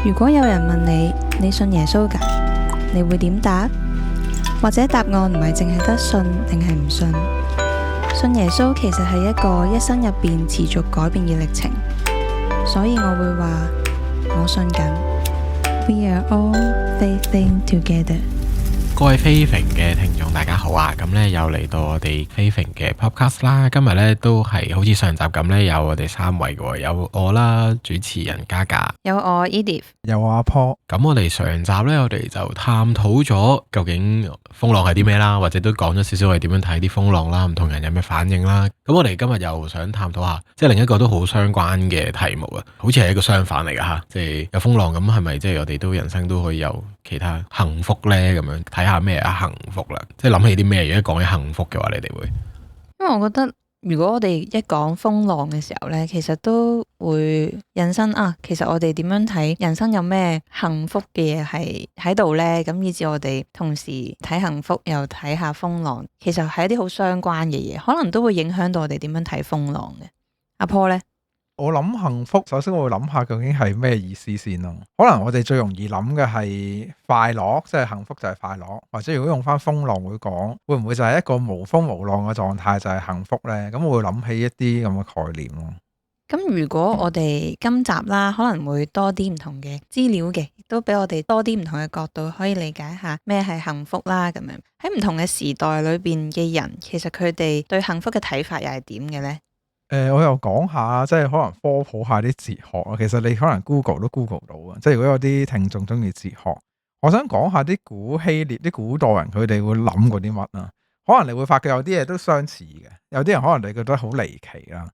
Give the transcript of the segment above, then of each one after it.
如果有人問你，你信耶穌㗎？你會點答？或者答案唔係淨係得信定係唔信？信耶穌其實係一個一生入邊持續改變嘅歷程，所以我會話我信緊。We are all faithing together。各位飛揈嘅聽眾大家好啊，咁呢又嚟到我哋飛揈嘅 podcast 啦。今日呢都係好似上集咁呢，有我哋三位嘅，有我啦，主持人嘉嘉，有我 Edith， 有我阿 Paul。咁我哋上集呢，我哋就探討咗究竟風浪係啲咩啦，或者都講咗少少我哋點樣睇啲風浪啦，唔同人有咩反應啦。咁我哋今日又想探討下，即係另一個都好相關嘅題目啊，好似係一個相反嚟㗎吓，即係有風浪咁係咪即係我哋都人生都可以有其他幸福呢？咁樣睇下咩啊幸福啦，即係諗起啲咩？如果講起幸福嘅話，你哋會？因為我覺得如果我哋一講風浪嘅時候呢，其實都會引申其實我哋點樣睇人生有咩幸福嘅嘢係喺度呢？咁以至我哋同時睇幸福又睇下風浪，其實係一啲好相關嘅嘢，可能都會影響到我哋點樣睇風浪嘅。阿 Paul 呢？我諗幸福，首先我會諗下究竟係咩意思先咯。可能我哋最容易諗嘅係快樂，即係幸福就係快樂，或者如果用翻風浪會講，會唔會就係一個無風無浪嘅狀態就係幸福呢？咁我會諗起一啲咁嘅概念咯。咁如果我哋今集啦，可能會多啲唔同嘅資料嘅，亦都俾我哋多啲唔同嘅角度可以理解下咩係幸福啦。咁樣喺唔同嘅時代裏邊嘅人，其實佢哋對幸福嘅睇法又係點嘅呢？我又講下，即係可能科普下啲哲學啊。其實你可能 Google 都 Google 到啊。即係如果有啲聽眾中意哲學，我想講下啲古希臘、啲古代人佢哋會諗過啲乜啊？可能你會發覺有啲嘢都相似嘅，有啲人可能你覺得好離奇啦。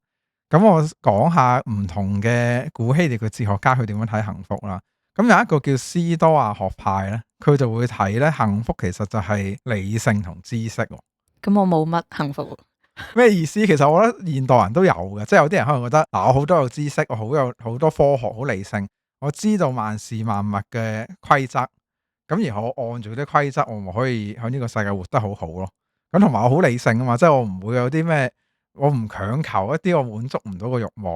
咁我講下唔同嘅古希臘嘅哲學家佢點樣睇幸福啦。咁有一個叫斯多亞學派咧，佢就會睇咧幸福其實就係理性同知識。咁我冇乜幸福。咩意思？其實我覺得現代人都有嘅，即係有啲人可能覺得我好多有知識，我有好多科學，好理性，我知道萬事萬物嘅規則，咁然後我按住啲規則，我咪可以喺呢個世界活得好好咯。咁同埋我好理性啊嘛，即係我唔會有啲咩，我唔強求一啲我滿足唔到嘅慾望，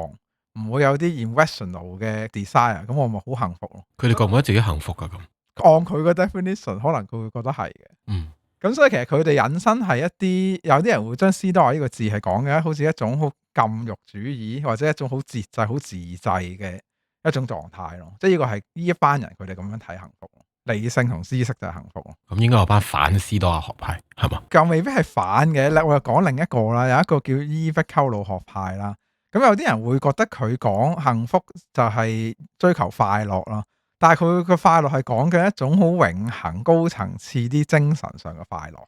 唔會有啲 irrational 嘅 desire，咁我咪好幸福咯。佢哋覺唔覺得自己幸福噶？咁按佢個 definition，可能佢會覺得係嘅。咁所以其實佢哋引申係一啲，有啲人會將斯多亞呢個字係講嘅，好似一種好禁欲主義，或者一種好節制、好自制嘅一種狀態咯。即係呢個係呢一班人佢哋咁樣睇幸福，理性同知識就係幸福咯。咁應該有班反斯多亞學派係嘛？又未必係反嘅。我又講另一個啦，有一個叫伊壁鳩魯學派啦。咁有啲人會覺得佢講幸福就係追求快樂啦。但係佢個快樂係講嘅一種好永恆、高層次啲精神上嘅快樂，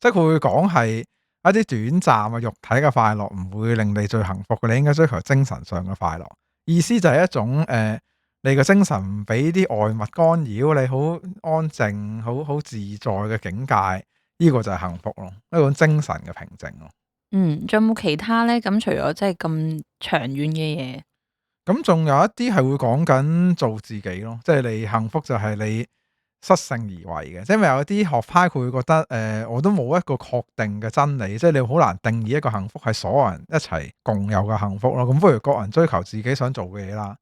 即係佢會講係一啲短暫嘅肉體嘅快樂唔會令你最幸福嘅，你應該追求精神上嘅快樂。意思就係一種你個精神唔俾啲外物干擾，你好安靜、好自在嘅境界，呢個就係幸福咯，一種精神嘅平靜咯。仲有冇其他呢？咁除咗即係咁長遠嘅嘢？咁仲有一啲係會講緊做自己咯，即係你幸福就係你失性而為嘅，即係因為有啲學派佢會覺得我都冇一個確定嘅真理，即係你好難定義一個幸福係所有人一齊共有嘅幸福咯。咁不如各人追求自己想做嘅嘢啦，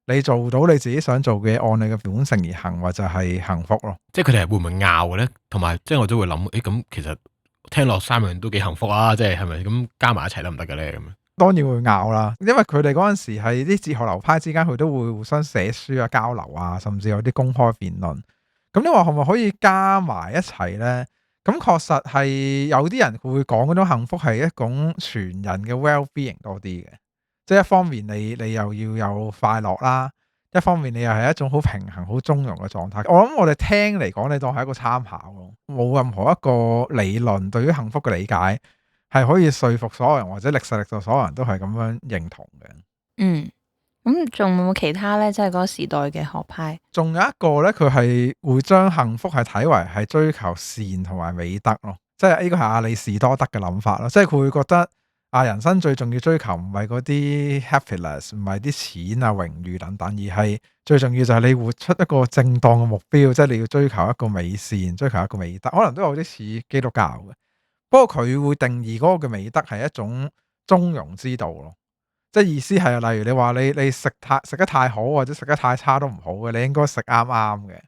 你做到你自己想做嘅嘢，按你嘅本性而行，或就係幸福咯。即係佢哋係會唔會拗嘅咧？同埋即係我都會諗，咁其實聽落三樣都幾幸福啊！即係係咪咁加埋一齊得唔得嘅咧？咁當然會拗啦，因為佢哋嗰陣時係啲哲學流派之間，佢都會互相寫書啊、交流啊，甚至有啲公開辯論。咁你話係咪可以加埋一齊呢？咁確實係有啲人會講嗰種幸福係一種全人嘅 well-being 多啲嘅，即係一方面你又要有快樂啦，一方面你又係一種好平衡、好中庸嘅狀態。我諗我哋聽嚟講，你當係一個參考咯，冇任何一個理論對於幸福嘅理解係可以說服所有人，或者歷世歷代所有人都係咁樣認同嘅。咁仲有冇其他呢？即係嗰個時代嘅學派。仲有一個呢，佢係會將幸福係睇為係追求善同埋美德咯，即係呢個係亞里士多德嘅諗法咯。即係佢會覺得人生最重要追求唔係嗰啲 happiness， 唔係啲錢啊、榮譽等等，而係最重要就係你活出一個正當嘅目標，即係你要追求一個美善，追求一個美德，可能都有啲似基督教嘅。不過佢會定義嗰個嘅美德係一種中庸之道咯，即係意思係例如你話你食得太好或者食得太差都唔好嘅，你應該食啱啱嘅，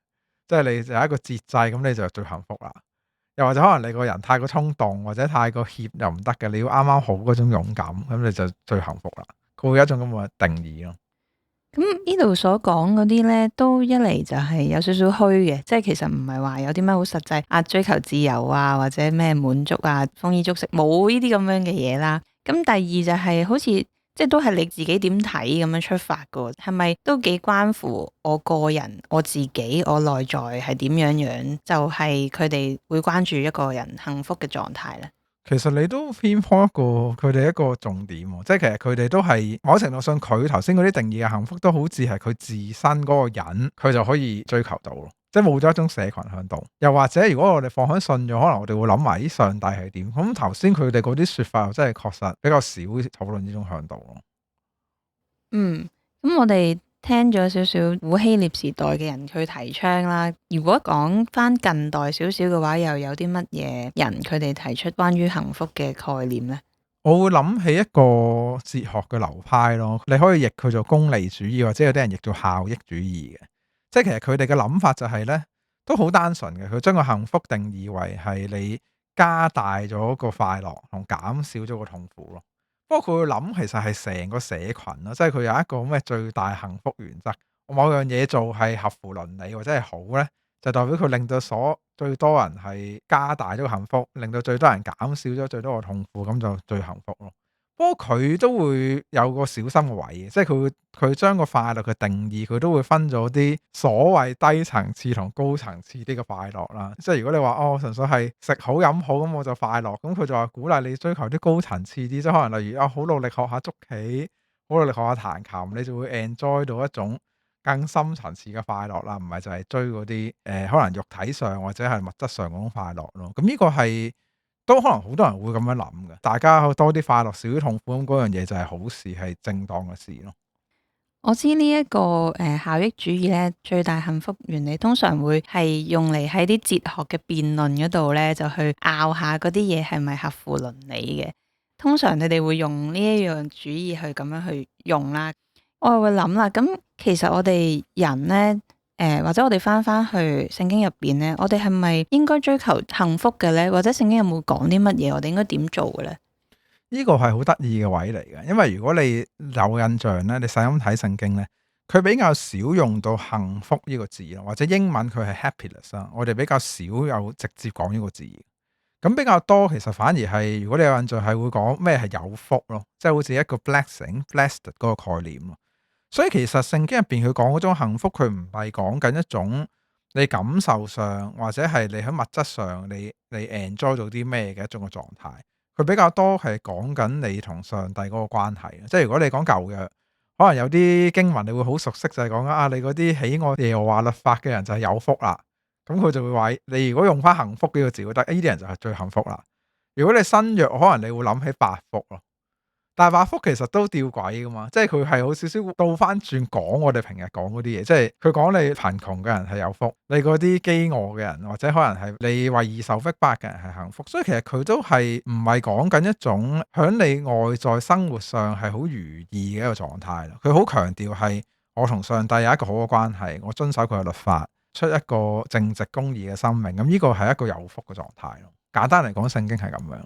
即係你就有一個節制，咁你就最幸福啦。又或者可能你個人太過衝動或者太過怯又唔得嘅，你要啱啱好嗰種勇敢，咁你就最幸福啦。佢會有一種咁嘅定義咯。咁呢度所講嗰啲咧，都一嚟就係有少少虛嘅，即係其實唔係話有啲咩好實際啊，追求自由啊，或者咩滿足啊，豐衣足食，冇呢啲咁樣嘅嘢啦。咁第二就係好似即係都係你自己點睇咁樣出發噶，係咪都幾關乎我個人、我自己、我內在係點樣樣，就係佢哋會關注一個人幸福嘅狀態咧。其實你都偏頗佢哋一個重點喎，即係其實佢哋都係某程度上，佢頭先嗰啲定義嘅幸福都好似係佢自身嗰個人，佢就可以追求到咯，即係冇咗一種社群響度。又或者如果我哋放開信咗，可能我哋會諗埋啲上帝係點。咁頭先佢哋嗰啲說法又真係確實比較少討論呢種向度咯。咁我哋聽咗少少古希臘時代嘅人去提倡啦。如果講翻近代少少嘅話，又有啲乜嘢人佢哋提出關於幸福嘅概念呢？我會諗起一個哲學嘅流派咯，你可以譯佢做功利主義，或者有啲人譯做效益主義嘅。即係其實佢哋嘅諗法就係呢，都好單純嘅。佢將個幸福定義為係你加大咗個快樂同減少咗個痛苦咯。不過佢會諗其實係成個社群咯，即係佢有一個咩最大幸福原則。我某樣嘢做係合乎倫理或者係好呢，就代表佢令到最多人係加大咗個幸福，令到最多人減少咗最多個痛苦，咁就最幸福咯。不過佢都會有個小心嘅位嘅，即係佢將個快樂嘅定義，佢都會分咗啲所謂低層次同高層次啲嘅快樂啦。即係如果你話純粹係食好飲好咁我就快樂，咁佢就話鼓勵你追求啲高層次啲，即係可能例如好努力學下捉棋，好努力學下彈琴，你就會 enjoy 到一種更深層次嘅快樂啦，唔係就係追嗰啲可能肉體上或者係物質上嗰種快樂咯。咁呢個係都可能好多人會咁樣諗嘅，大家多啲快樂少啲痛苦，咁嗰樣嘢就係好事，係正當嘅事咯。我知呢一個效益主義咧，最大幸福原理通常會係用嚟喺啲哲學嘅辯論嗰度咧，就去拗下嗰啲嘢係咪合乎倫理嘅。通常你哋會用呢一樣主義去咁樣去用啦。我又會諗啦，咁其實我哋人咧，或者我哋翻去聖經入邊咧，我哋係咪應該追求幸福嘅咧？或者聖經有冇講啲乜嘢？我哋應該點做嘅咧？呢個係好得意嘅位嚟嘅，因為如果你有印象咧，你細心睇聖經咧，佢比較少用到幸福呢個字咯，或者英文佢係 happiness 啊，我哋比較少有直接講呢個字。咁比較多其實反而係，如果你有印象係會講咩係有福咯，即係好似一個 blessed 嗰個概念咯。所以其實聖經入邊佢講嗰種幸福，佢唔係講緊一種你感受上或者係你喺物質上你 enjoy 到啲咩嘅一種嘅狀態，佢比較多係講緊你同上帝嗰個關係。即係如果你講舊約，可能有啲經文你會好熟悉，就係講你嗰啲喜愛耶和華律法嘅人就係有福啦。咁佢就會話你如果用翻幸福呢個字，覺得呢啲人就係最幸福啦。如果你新約，可能你會諗起八福咯。但係八福其實都吊詭噶嘛，即係佢係好少少倒翻轉講我哋平日講嗰啲嘢，即係佢講你貧窮嘅人係有福，你嗰啲飢餓嘅人或者可能係你為義受逼迫嘅人係幸福，所以其實佢都係唔係講緊一種響你外在生活上係好如意嘅一個狀態咯。佢好強調係我同上帝有一個好嘅關係，我遵守佢嘅律法，出一個正直公義嘅生命，咁呢個係一個有福嘅狀態咯。簡單嚟講，聖經係咁樣。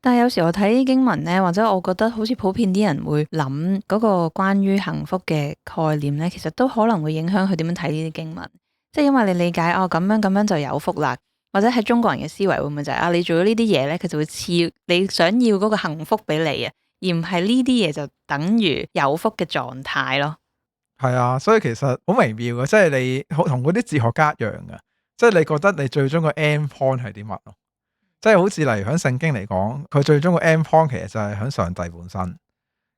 但係有時我睇啲經文咧，或者我覺得好似普遍啲人會諗嗰個關於幸福嘅概念咧，其實都可能會影響佢點樣睇呢啲經文。即係因為你理解咁樣就有福啦，或者喺中國人嘅思維會唔會就係你做咗呢啲嘢咧，佢就會賜你想要嗰個幸福俾你啊，而唔係呢啲嘢就等於有福嘅狀態咯。係啊，所以其實好微妙嘅，即係你同嗰啲哲學家一樣嘅，即係你覺得你最終個 end point 係啲乜咯？即係好似例如喺聖經嚟講，佢最終個 end point 其實就係喺上帝本身。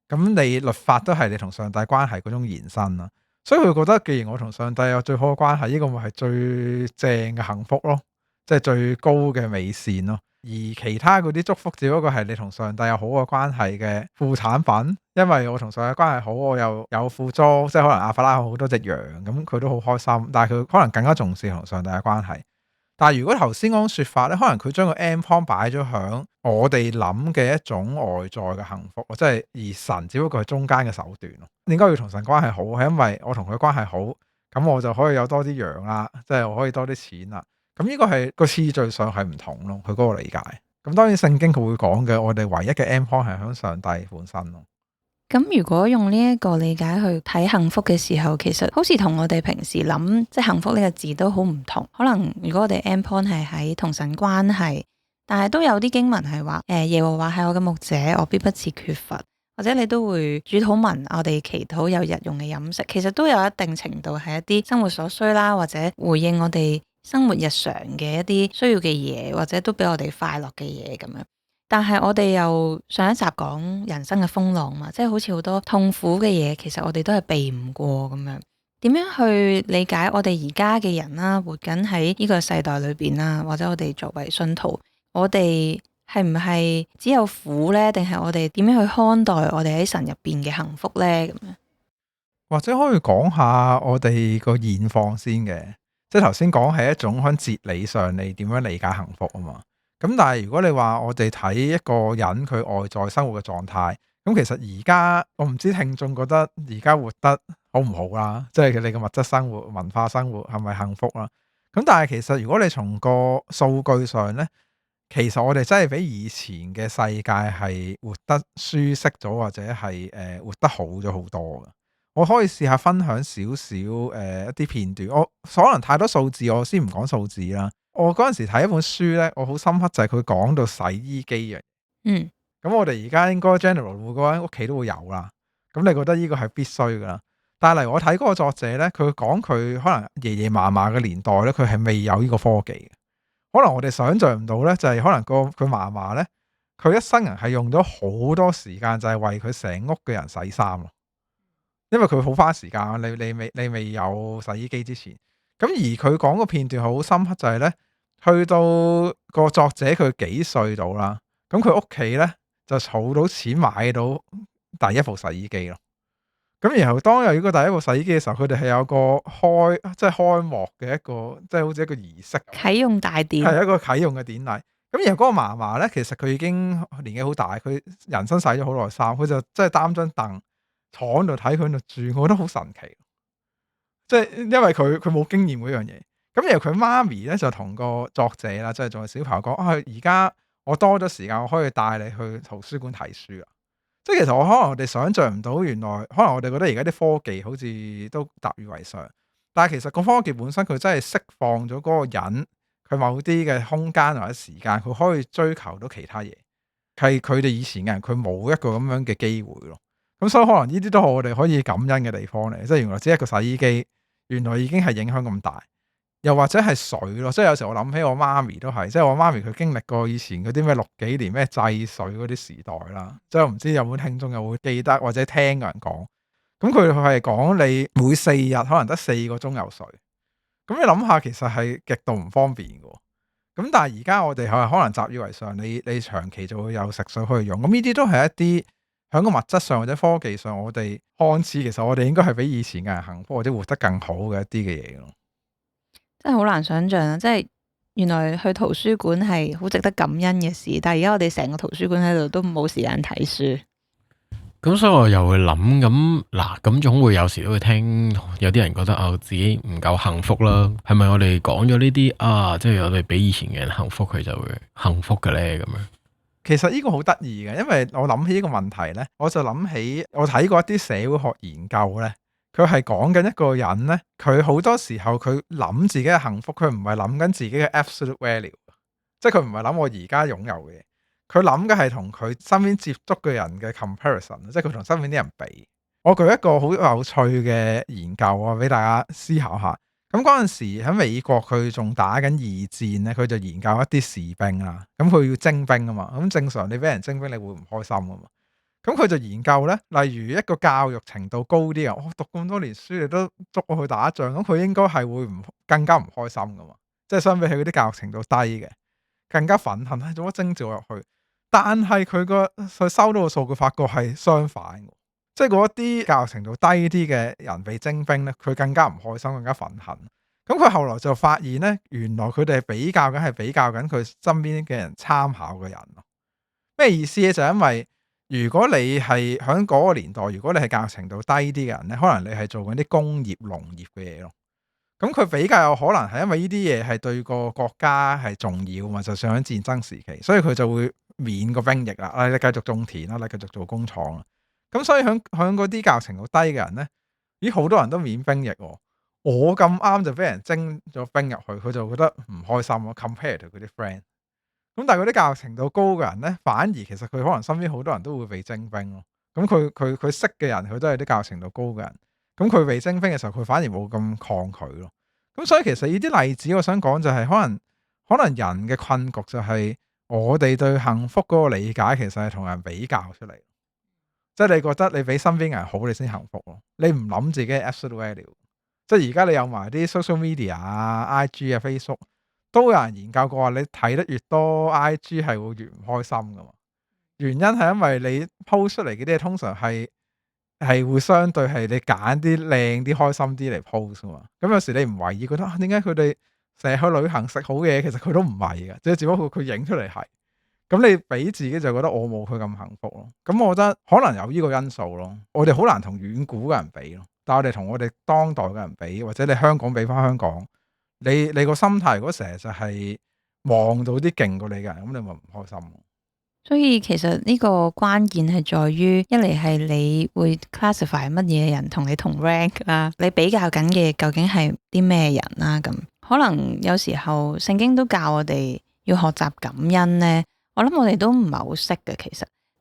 咁你律法都係你同上帝關係嗰種延伸啦。所以佢覺得，既然我同上帝有最好嘅關係，呢個咪係最正嘅幸福咯，即係最高嘅美善咯。而其他嗰啲祝福只不過係你同上帝有好嘅關係嘅副產品。因為我同上帝關係好，我又有富足，即係可能亞伯拉罕好多隻羊，咁佢都好開心。但係佢可能更加重視同上帝嘅關係。但係如果頭先嗰種說法咧，可能佢將個 end point 擺咗響我哋諗嘅一種外在嘅幸福，即係而神只不過係中間嘅手段咯。點解要同神關係好？係因為我同佢關係好，咁我就可以有多啲羊啦，即係我可以多啲錢啦。咁呢個係個次序上係唔同咯，佢嗰個理解。咁當然聖經佢會講嘅，我哋唯一嘅 end point 係響上帝本身咯。咁如果用呢一個理解去睇幸福嘅時候，其實好似同我哋平時諗即係幸福呢個字都好唔同。可能如果我哋 end point 係喺同神關係，但係都有啲經文係話，耶和華係我嘅牧者，我必不致缺乏。或者你都會主禱文，我哋祈禱有日用嘅飲食，其實都有一定程度係一啲生活所需啦，或者回應我哋生活日常嘅一啲需要嘅嘢，或者都俾我哋快樂嘅嘢咁樣。但係我哋又上一集講人生嘅風浪嘛，即係好似好多痛苦嘅嘢，其實我哋都係避唔過咁樣。點樣去理解我哋而家嘅人啦，活緊喺呢個世代裏邊啦，或者我哋作為信徒，我哋係唔係只有苦呢？定係我哋點樣去看待我哋喺神入邊嘅幸福呢？咁樣或者可以講下我哋個現況先嘅，即係頭先講係一種喺哲理上你點樣理解幸福啊嘛。咁但係如果你話我哋睇一個人佢外在生活嘅狀態，咁其實而家我唔知聽眾覺得而家活得好唔好啦，即係佢哋嘅物質生活、文化生活係咪幸福啦？咁但係其實如果你從個數據上呢，其實我哋真係比以前嘅世界係活得舒適咗，或者係活得好咗好多嘅。我可以試下分享少少一啲片段，我可能太多數字，我先唔講數字啦。我嗰陣時睇一本書咧，我好深刻就係佢講到洗衣機嘅。咁我哋而家應該 general 每個人屋企都會有啦。咁你覺得呢個係必須噶啦？但係例如我睇嗰個作者咧，佢講佢可能爺爺嫲嫲嘅年代咧，佢係未有呢個科技嘅。可能我哋想象唔到咧，就係可能佢嫲嫲咧，佢一生人係用咗好多時間，就係為佢成屋嘅人洗衫咯。因為佢好花時間，你未有洗衣機之前，咁而佢講個片段好深刻就係咧，去到個作者佢幾歲到啦，咁佢屋企咧就儲到錢買到第一部洗衣機咯。咁然後當有呢個第一部洗衣機嘅時候，佢哋係有個開幕嘅一個，即係好似一個儀式，啟用大典，係一個啟用嘅典禮。咁然後嗰個嫲嫲咧，其實佢已經年紀好大，佢人生洗咗好耐衫，佢就真係擔張凳坐喺度睇佢喺度住，我覺得好神奇。即係因為佢冇經驗嗰樣嘢。咁然後佢媽咪咧就同個作者啦，即係仲係小朋友講啊，而家我多咗時間，我可以帶你去圖書館睇書啊。即係其實可能我哋想象唔到，原來可能我哋覺得而家啲科技好似都習以為常，但係其實個科技本身佢真係釋放咗嗰個人佢某啲嘅空間或者時間，佢可以追求到其他嘢，係佢哋以前嘅人佢冇一個咁樣嘅機會咯。咁所以可能呢啲都係我哋可以感恩嘅地方嚟，即係原來只係一個洗衣機，原來已經係影響咁大。又或者係水咯，即係有時我諗起我媽咪都係，即係我媽咪佢經歷過以前嗰啲咩60幾年咩制水嗰啲時代啦，即係我唔知有冇聽眾又會記得或者聽嘅人講，咁佢係講你每4日可能得4個鐘有水，咁你諗下其實係極度唔方便嘅，咁但係而家我哋係可能習以為常，你長期就會有食水可以用，咁呢啲都係一啲喺個物質上或者科技上，我哋看似其實我哋應該係比以前嘅人幸福或者活得更好嘅一啲嘅嘢咯。真係好難想象啊！即係原來去圖書館係好值得感恩嘅事，但係而家我哋成個圖書館喺度都冇時間睇書。咁所以我又會諗咁嗱，咁總會有時都會聽有啲人覺得啊，自己唔夠幸福啦，係咪我哋講咗呢啲啊，即係我哋比以前嘅人幸福，佢就會幸福嘅咧？咁樣其實呢個好得意嘅，因為我諗起呢個問題咧，我就諗起我睇過一啲社會學研究咧。佢係講緊一個人咧，佢好多時候佢諗自己嘅幸福，佢唔係諗緊自己嘅 absolute value，即係佢唔係諗我而家擁有嘅嘢，佢諗嘅係同佢身邊接觸嘅人嘅 comparison，即係佢同身邊啲人比。我舉一個好有趣嘅研究啊，俾大家思考下。咁嗰陣時喺美國佢仲打緊二戰咧，佢就研究一啲士兵啦，咁佢要徵兵啊嘛，咁正常你俾人徵兵，你會唔開心啊嘛？咁佢就研究咧，例如一個教育程度高啲啊，我讀咁多年書，你都捉我去打仗，咁佢應該係會更加唔開心噶嘛？即係相比起嗰啲教育程度低嘅，更加憤恨，做乜徵召入去？但係佢收到嘅數據發覺係相反，即係嗰啲教育程度低啲嘅人被徵兵咧，佢更加唔開心，更加憤恨。咁佢後來就發現咧，原來佢哋係比較緊佢身邊嘅人參考嘅人咯。咩意思咧？就因為如果你係喺嗰個年代，如果你係教育程度低啲嘅人咧，可能你係做緊啲工業、農業嘅嘢咯。咁佢比較有可能係因為呢啲嘢係對個國家係重要嘛，就算喺戰爭時期，所以佢就會免個兵役啦，你繼續種田啦，你繼續做工廠啦。咁所以喺嗰啲教育程度低嘅人咧，咦好多人都免兵役喎。我咁啱就俾人徵咗兵入去，佢就覺得唔開心咯。compare to 佢啲 friend。咁但係嗰啲教育程度高嘅人咧，反而其實佢可能身邊好多人都會被徵兵咯。咁佢識嘅人，佢都係啲教育程度高嘅人。咁佢被徵兵嘅時候，佢反而冇咁抗拒咯。咁所以其實呢啲例子，我想講就係可能人嘅困局就係我哋對幸福嗰個理解，其實係同人比較出嚟。即係你覺得你比身邊人好，你先幸福咯。你唔諗自己嘅 absolute value。即係而家你有埋啲 social media 啊、IG 啊、Facebook， 都有人研究過話，你睇得越多 IG 係會越唔開心噶嘛。原因係因為你 post 出嚟嘅啲嘢通常係會相對係你揀啲靚啲、開心啲嚟 post 嘛。咁有時你唔為意，覺得點解佢哋成日去旅行食好嘢，其實佢都唔係嘅，即係只不過佢影出嚟係。咁你俾自己就覺得我冇佢咁幸福咯。咁我覺得可能有呢個因素咯。我哋好難同遠古嘅人比咯，但係我哋同我哋當代嘅人比，或者你香港比翻香港，你個心態如果成日就係望到啲勁過你嘅人，咁你咪唔開心。所以其實呢個關鍵係在於，一嚟係你會 classify 乜嘢人同你同 rank 啦，你比較緊嘅究竟係啲咩人啦？咁可能有時候聖經都教我哋要學習感恩呢。我諗我哋都唔係好識嘅，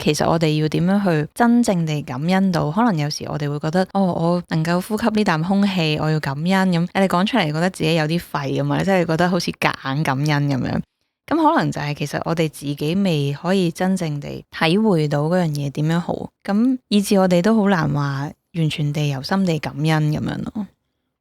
其實我哋要點樣去真正地感恩到？可能有時我哋會覺得，我能夠呼吸呢啖空氣，我要感恩咁。你講出嚟，覺得自己有啲廢咁嘛，即係覺得好似夾硬感恩咁樣。咁可能就係其實我哋自己未可以真正地體會到嗰樣嘢點樣好，咁以至我哋都好難話完全地由心地感恩咁樣咯。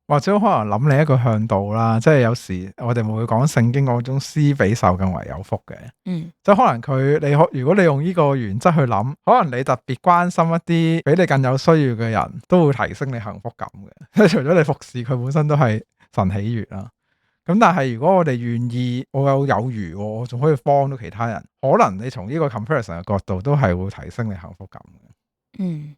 或者可能諗另一個向度啦，即係有時我哋咪會講聖經嗰種施比受更為有福嘅。即係可能如果你用呢個原則去諗，可能你特別關心一啲比你更有需要嘅人，都會提升你幸福感嘅。即係除咗你服侍佢本身都係神喜悅啦。咁但係如果我哋願意，我有餘，我仲可以幫到其他人，可能你從呢個 comparison 嘅角度都係會提升你幸福感嘅。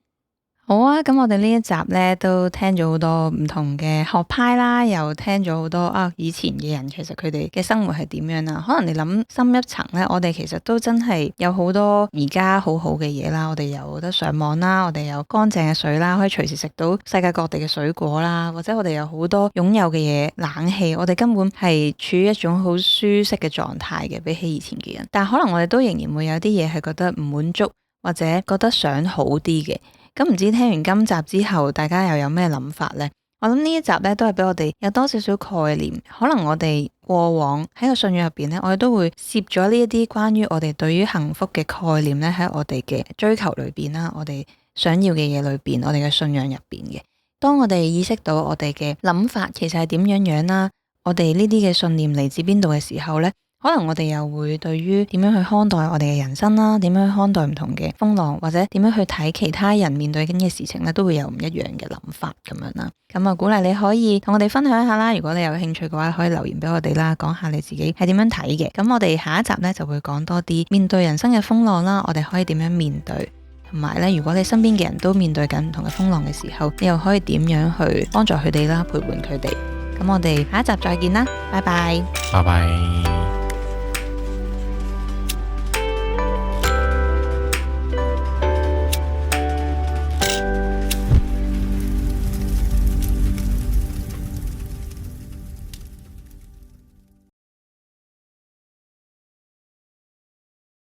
好啊，咁我哋呢一集呢都聽咗好多唔同嘅學派啦，又聽咗好多以前嘅人其實佢哋嘅生活係點樣啦。可能你諗深一層呢，我哋其實都真係有好多而家好好嘅嘢啦，我哋有得上網啦，我哋有乾淨嘅水啦，可以隨時食到世界各地嘅水果啦，或者我哋有好多擁有嘅嘢，冷氣，我哋根本係處於一種好舒適嘅狀態嘅，比起以前嘅人。但可能我哋都仍然會有啲嘢係覺得唔滿足，或者覺得想好啲嘅。咁唔知聽完今集之後，大家又有咩諗法呢？我諗呢一集咧都係俾我哋有多少少概念，可能我哋過往喺個信仰入邊咧，我哋都會攝咗呢一啲關於我哋對於幸福嘅概念咧喺我哋嘅追求裏邊啦，我哋想要嘅嘢裏邊，我哋嘅信仰入邊嘅。當我哋意識到我哋嘅諗法其實係點樣樣啦，我哋呢啲嘅信念嚟自邊度嘅時候咧，可能我哋又會對於點樣去看待我哋嘅人生啦，點樣去看待唔同嘅風浪，或者點樣去睇其他人面對緊嘅事情咧，都會有唔一樣嘅諗法咁樣啦。咁啊，鼓勵你可以同我哋分享一下啦。如果你有興趣嘅話，可以留言俾我哋啦，講下你自己係點樣睇嘅。咁我哋下一集咧就會講多啲面對人生嘅風浪啦，我哋可以點樣面對，同埋咧，如果你身邊嘅人都面對緊唔同嘅風浪嘅時候，你又可以點樣去幫助佢哋啦，陪伴佢哋。咁我哋下一集再見啦，拜拜。拜拜。